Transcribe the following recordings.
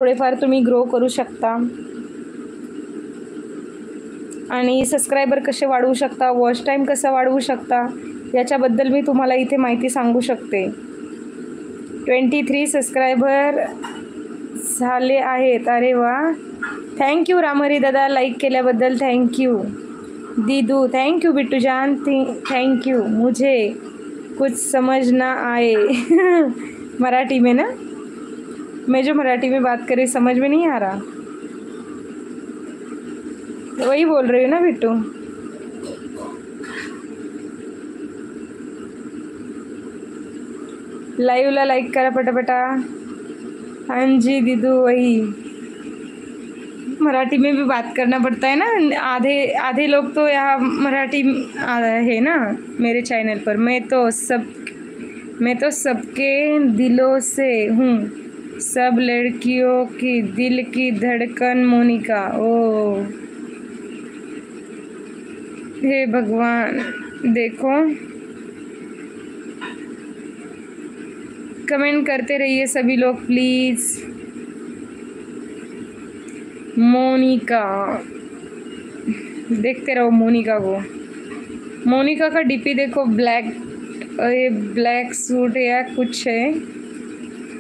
थोडेफार तुम्ही ग्रो करू शकता आणि सबस्क्रायबर कसे वाढवू शकता, वॉच टाईम कसा वाढवू शकता याच्याबद्दल मी तुम्हाला इथे माहिती सांगू शकते. 23 सबस्क्रायबर झाले आहेत. अरे वा, थँक्यू रामहरी दादा, लाईक केल्याबद्दल थँक्यू. दीदू थैंक यू, बिट्टू जान थैंक यू. मुझे कुछ समझ ना आए मराठी में ना, मैं जो मराठी में बात कर रही समझ में नहीं आ रहा, वही बोल रही हूँ ना बिट्टू. लाइवला लाइक करा पटापटा. हाँ जी दीदू, वही मराठी में भी बात करना पड़ता है ना. आधे लोग तो यहाँ मराठी है ना मेरे चैनल पर. मैं तो सबके दिलों से हूँ, सब लड़कियों की दिल की धड़कन मोनिका. ओ हे भगवान, देखो कमेंट करते रहिए सभी लोग प्लीज़. मोनिका, देखते रहो मोनिका को. मोनिका का डीपी देखो, ब्लैक सूट या कुछ है,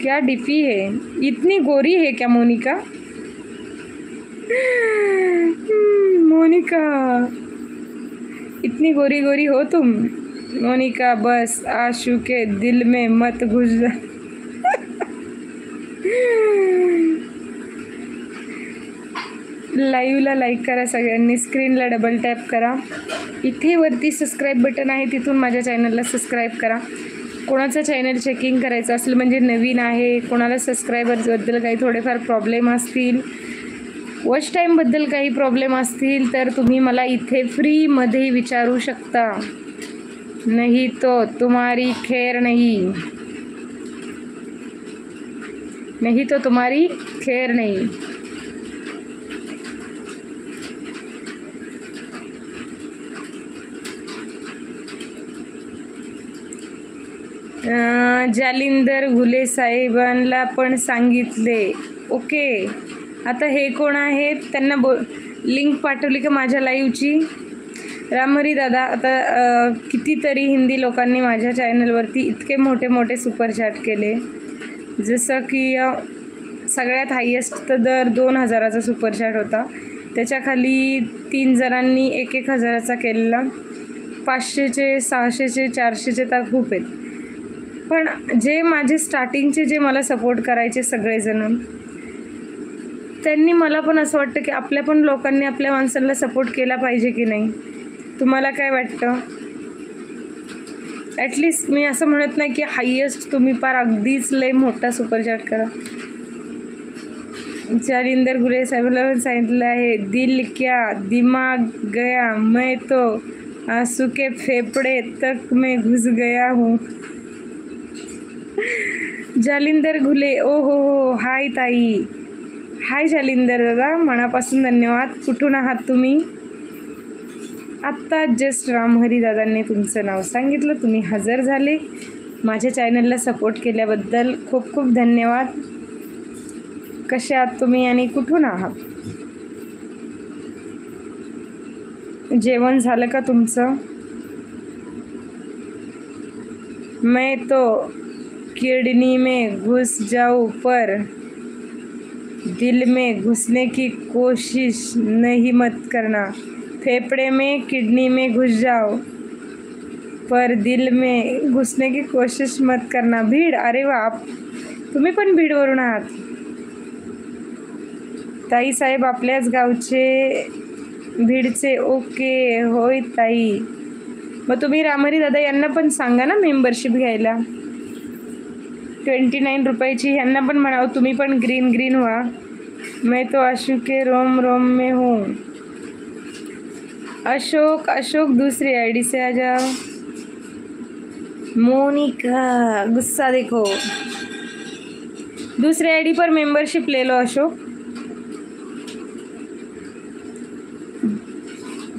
क्या डीपी है. इतनी गोरी है क्या मोनिका? मोनिका इतनी गोरी गोरी हो तुम. मोनिका बस आशु के दिल में मत घुस जा. लाईव्हला लाईक करा सगळ्यांनी, स्क्रीनला डबल टॅप करा. इथे वरती सबस्क्राईब बटन आहे, तिथून माझ्या चॅनलला सबस्क्राईब करा. कोणाचं चॅनल चेकिंग करायचं असेल म्हणजे नवीन आहे, कोणाला सबस्क्रायबर्सबद्दल काही थोडेफार प्रॉब्लेम असतील, वॉच टाईमबद्दल काही प्रॉब्लेम असतील तर तुम्ही मला इथे फ्रीमध्ये विचारू शकता. नहीं तो तुम्हारी खैर नहीं, नहीं तो तुम्हारी खैर नहीं. जालिंदर घुले साहेबांना पण सांगितले. ओके, आता हे कोण आहेत, त्यांना लिंक पाठवली का माझ्या लाईव्हची. रामहरी दादा, आता कितीतरी हिंदी लोकांनी माझ्या चॅनलवरती इतके मोठे मोठे सुपरचॅट केले, जसं की सगळ्यात हायेस्ट दर 2000चा सुपरचॅट होता. त्याच्याखाली 3 जणांनी 1,000चा केलेला. 500चे, 600चे, 400चे तर खूप आहेत. पण जे माझे स्टार्टिंगचे जे मला सपोर्ट करायचे सगळेजण, त्यांनी मला पण असं वाटतं की आपल्या पण लोकांनी आपल्या माणसांना सपोर्ट केला पाहिजे की नाही. तुम्हाला काय वाटतं? ॲटलिस्ट मी असं म्हणत नाही की हायेस्ट तुम्ही पार अगदीच लय मोठा सुपरचॅट करा. जालिंदर गुले साहेबांना सांगितलं आहे, दिल क्या दिमाग गया, मैं तो आंसू के फेफड़े तक में घुस गया हूँ. जालिंदर घुले, ओ हो, हाय ताई. हाय जालिंदर दादा, मनापासून धन्यवाद. कुठून आहात तुम्ही? आत्ता जस्ट रामहरी दादांनी तुमचं नाव सांगितलं, तुम्ही हजर झाले. माझ्या चॅनलला सपोर्ट केल्याबद्दल खूप खूप धन्यवाद. कसे आहात तुम्ही आणि कुठून आहात? जेवण झालं का तुमचं? मैं तो किडनी में घुस जाऊं पर दिल में घुसने की कोशिश नहीं मत करना. फेफड़े में किडनी में घुस जाओ पर दिल में घुसने की कोशिश मत करना. भीड, अरे वा, तुम्ही पण भीडवरून आहात. ताई साहेब आपल्याच गावचे, भीडचे. ओके, होय ताई. मग तुम्ही रामहरी दादा यांना पण सांगा ना मेंबरशिप घ्यायला. 29 रुपयाची. यांना पण म्हणावं तुम्ही पण ग्रीन व्हा. मैं तो आशु के रोम रोम में हूँ. अशोक दूसरी आईडी से आ जाओ. मोनिका, गुस्सा देखो, दूसरी आईडी पर मेंबरशिप ले लो अशोक.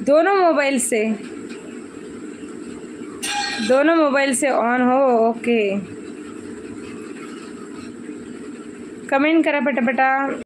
दोनों मोबाइल से ऑन हो. ओके, कमेंट करा पटापटा.